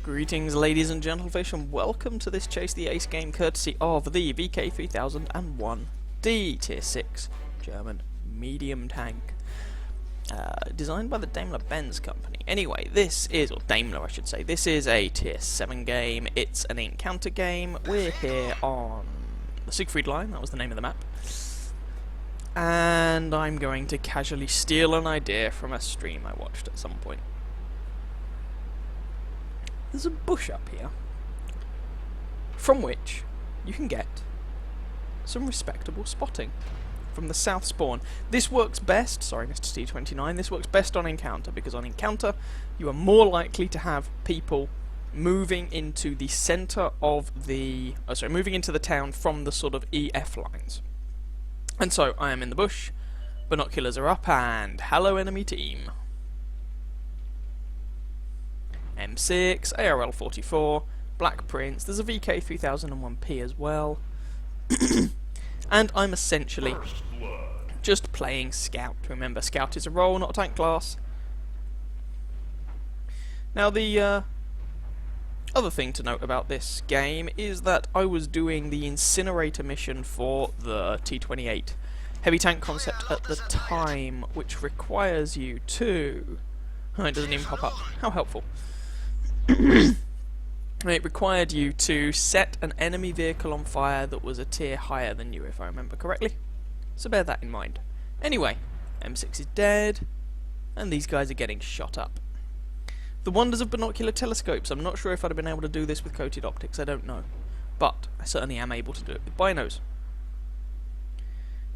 Greetings ladies and gentlefish, and welcome to this Chase the Ace game courtesy of the VK3001D Tier 6 German medium tank. Designed by the Daimler-Benz company. Anyway, this is, or Daimler I should say, this is a Tier 7 game. It's an encounter game. We're here on the Siegfried line, that was the name of the map. And I'm going to casually steal an idea from a stream I watched at some point. There's a bush up here, from which you can get some respectable spotting from the south spawn. This works best, sorry Mr. T29, this works best on encounter, because on encounter you are more likely to have people moving into the centre of the, moving into the town from the sort of EF lines. And so I am in the bush, binoculars are up, and hello enemy team. M6, ARL 44, Black Prince, there's a VK3001P as well. And I'm essentially just playing Scout. Remember, Scout is a role, not a tank class. Now the other thing to note about this game is that I was doing the incinerator mission for the T28 heavy tank concept at the time, which requires you to... Oh, it doesn't even pop up. How helpful. It required you to set an enemy vehicle on fire that was a tier higher than you, if I remember correctly. So bear that in mind. Anyway, M6 is dead, and these guys are getting shot up. The wonders of binocular telescopes. I'm not sure if I'd have been able to do this with coated optics, I don't know. But I certainly am able to do it with binos.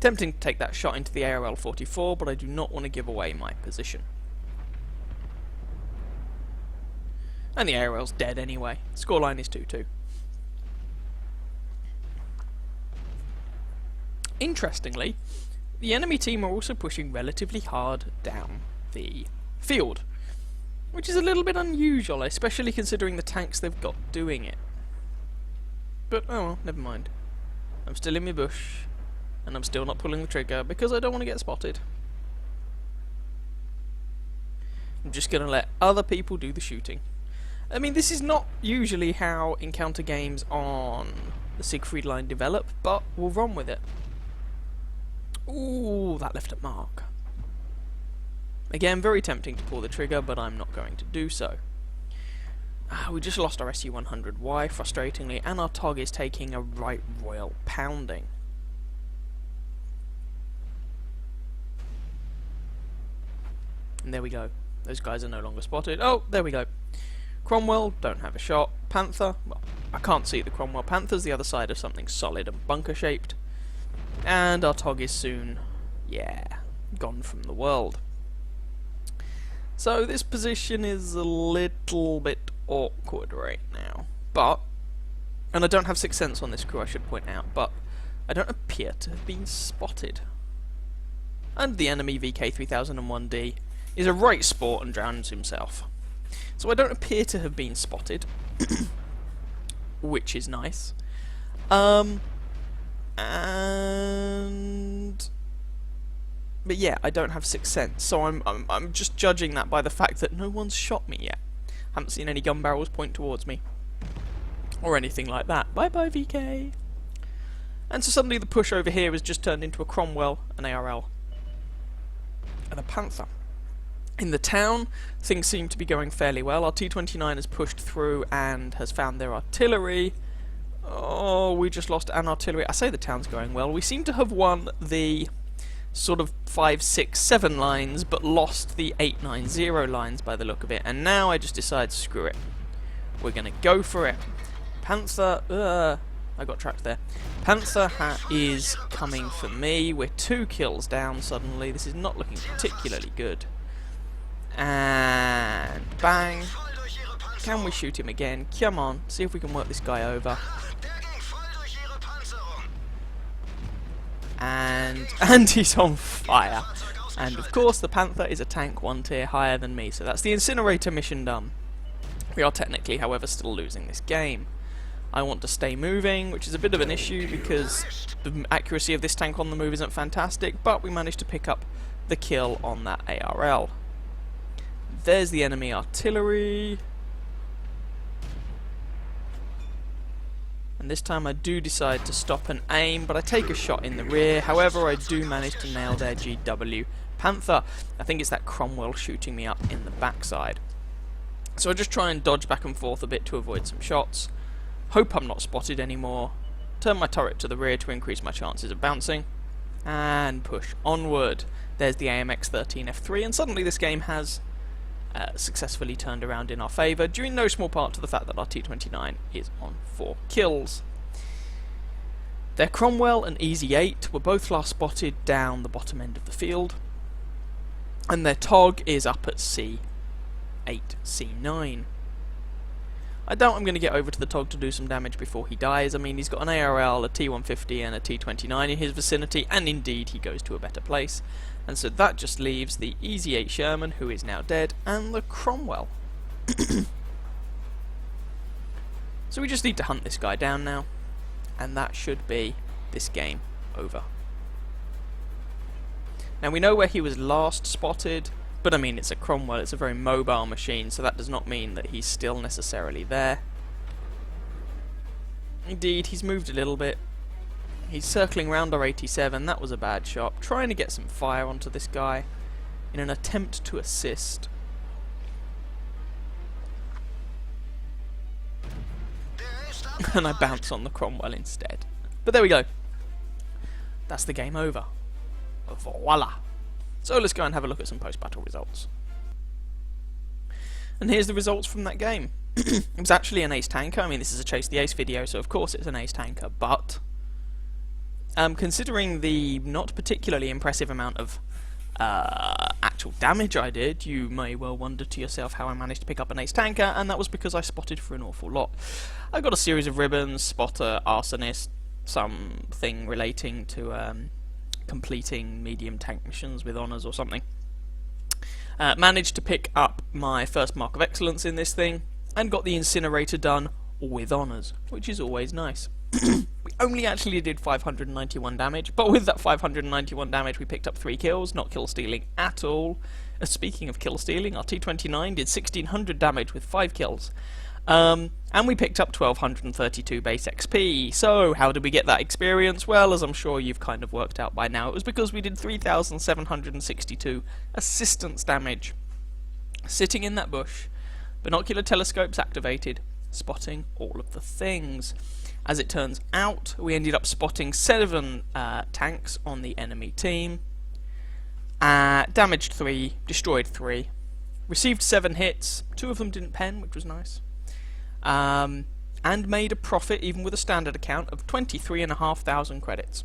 Tempting to take that shot into the ARL 44, but I do not want to give away my position. And the ARL's dead anyway. Scoreline is 2-2. Interestingly, the enemy team are also pushing relatively hard down the field, which is a little bit unusual, especially considering the tanks they've got doing it. But oh well, never mind. I'm still in my bush, and I'm still not pulling the trigger because I don't want to get spotted. I'm just going to let other people do the shooting. I mean, this is not usually how encounter games on the Siegfried line develop, but we'll run with it. Ooh, that left at mark. Again, very tempting to pull the trigger, but I'm not going to do so. We just lost our SU-100Y, frustratingly, and our TOG is taking a right royal pounding. And there we go. Those guys are no longer spotted. Oh, there we go. Cromwell, don't have a shot. Panther, well, I can't see the Cromwell. Panther's the other side of something solid and bunker-shaped. And our TOG is soon, yeah, gone from the world. So this position is a little bit awkward right now. But, and I don't have Sixth Sense on this crew, I should point out, but I don't appear to have been spotted. And the enemy VK3001D is a right sport and drowns himself. So I don't appear to have been spotted, which is nice. But yeah, I don't have Sixth Sense, so I'm just judging that by the fact that no one's shot me yet. Haven't seen any gun barrels point towards me, or anything like that. Bye bye VK. And so suddenly the push over here has just turned into a Cromwell, an ARL, and a Panther. In the town, things seem to be going fairly well. Our T29 has pushed through and has found their artillery. Oh, we just lost an artillery. I say the town's going well. We seem to have won the sort of 5, 6, 7 lines, but lost the 8, 9, 0 lines by the look of it. And now I just decide, screw it. We're going to go for it. Panther, I got trapped there. Panther is coming for me. We're 2 kills down suddenly. This is not looking particularly good. And bang. Can we shoot him again? Come on, see if we can work this guy over. And he's on fire. And of course the Panther is a tank 1 tier higher than me, so that's the incinerator mission done. We are technically, however, still losing this game. I want to stay moving, which is a bit of an issue because the accuracy of this tank on the move isn't fantastic, but we managed to pick up the kill on that ARL. There's the enemy artillery. And this time I do decide to stop and aim, but I take a shot in the rear. However, I do manage to nail their GW Panther. I think it's that Cromwell shooting me up in the backside. So I just try and dodge back and forth a bit to avoid some shots. Hope I'm not spotted anymore. Turn my turret to the rear to increase my chances of bouncing. And push onward. There's the AMX-13F3, and suddenly this game has successfully turned around in our favour, due in no small part to the fact that our T-29 is on 4 kills. Their Cromwell and Easy 8 were both last spotted down the bottom end of the field, and their TOG is up at C8, C9. I doubt I'm going to get over to the TOG to do some damage before he dies. I mean, he's got an ARL, a T-150 and a T-29 in his vicinity, and indeed he goes to a better place. And so that just leaves the Easy 8 Sherman, who is now dead, and the Cromwell. So we just need to hunt this guy down now, and that should be this game over. Now we know where he was last spotted, but I mean, it's a Cromwell, it's a very mobile machine, so that does not mean that he's still necessarily there. Indeed, he's moved a little bit. He's circling round our 87, that was a bad shot. Trying to get some fire onto this guy in an attempt to assist. And I bounce on the Cromwell instead. But there we go. That's the game over. Voila! So let's go and have a look at some post-battle results. And here's the results from that game. It was actually an ace tanker. I mean, this is a Chase the Ace video, so of course it's an ace tanker, but considering the not particularly impressive amount of actual damage I did, you may well wonder to yourself how I managed to pick up an ace tanker, and that was because I spotted for an awful lot. I got a series of ribbons, spotter, arsonist, something relating to completing medium tank missions with honours or something. Managed to pick up my first mark of excellence in this thing, and got the incinerator done with honours, which is always nice. We only actually did 591 damage, but with that 591 damage we picked up 3 kills, not kill stealing at all. Speaking of kill stealing, our T-29 did 1600 damage with 5 kills. And we picked up 1232 base XP. So, how did we get that experience? Well, as I'm sure you've kind of worked out by now, it was because we did 3762 assistance damage. Sitting in that bush, binocular telescopes activated, spotting all of the things. As it turns out, we ended up spotting 7 tanks on the enemy team. Damaged 3, destroyed 3, received 7 hits, 2 of them didn't pen, which was nice. And made a profit, even with a standard account, of 23,500 credits.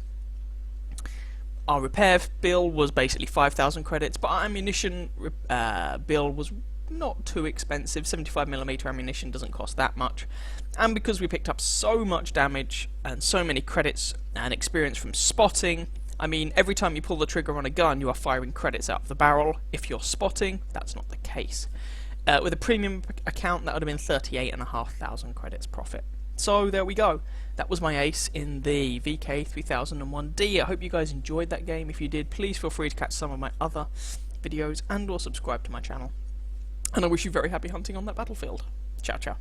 Our repair bill was basically 5,000 credits, but our ammunition bill was not too expensive. 75mm ammunition doesn't cost that much. And because we picked up so much damage and so many credits and experience from spotting, I mean, every time you pull the trigger on a gun, you are firing credits out of the barrel. If you're spotting, that's not the case. With a premium account, that would have been 38,500 credits profit. So there we go. That was my ace in the VK3001D. I hope you guys enjoyed that game. If you did, please feel free to catch some of my other videos and or subscribe to my channel. And I wish you very happy hunting on that battlefield. Ciao, ciao.